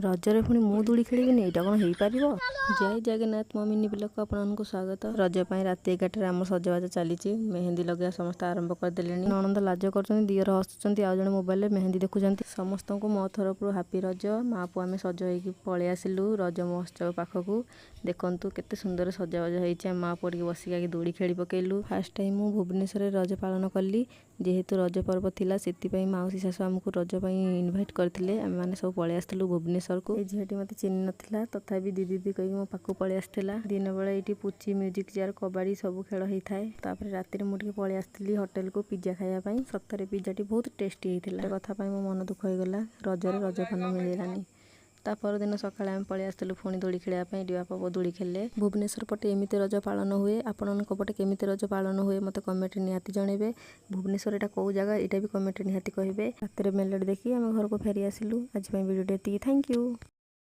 रजरे पुणी मु दूली खेलिबिनी एटा कौन हो पार। जय जगन्नाथ मो मिनी ब्लॉग आपको स्वागत। रज राति 11 आम सजबाज चली मेहंदी लगे समस्त आरंभ करदे। ननंद लाज कर दियर हसुँच आज जन मोबाइल मेहंदी देखुं समस्त को मो तरफ हापी रज। माँ पु आम सज हो पलि आसिलु रज महोत्सव पाखक देखु केते सुंदर सजबाज होती। माँ पुआ बसिक दूली खेली पकेलु। फास्ट टाइम मु भुवनेश्वर रज पालन कली जेहेतु रज पर्व थिला से माउसी शाशु आमको रज इनभाइट करते आम मैंने सब पलि आसलु भुवनेश्वर को। झीटी मत चिन्ह नाला तथापि दीदी कही मो पाक पलि आसला। दिन बेले ये पुची म्यूजिक चेयर कबाड़ी सब खेल होता है। तापर राति मुझे पलि आसली होटेल को पिज्जा खायापी। सतरे पिज्जाटी बहुत टेस्टी होता कथा मो मन दुख होगला रजरे रजपान मिललानी। तापर दिन सकाଳେ आम पलि आसलु पुणी दोली खेलवाई। बापा बो दोली खेले। भुवनेश्वर पटे एमती रज पालन हुए आपण पटे केमिति रज पालन हुए मत कमेंट निहाती जनइबे। भुवनेश्वर एटा कौ जगह एटा भी कमेंट निहाती कहिबे। रातिर मेलोडी देखी आम घर को फेरी आसिलु। आज वीडियो थैंक यू।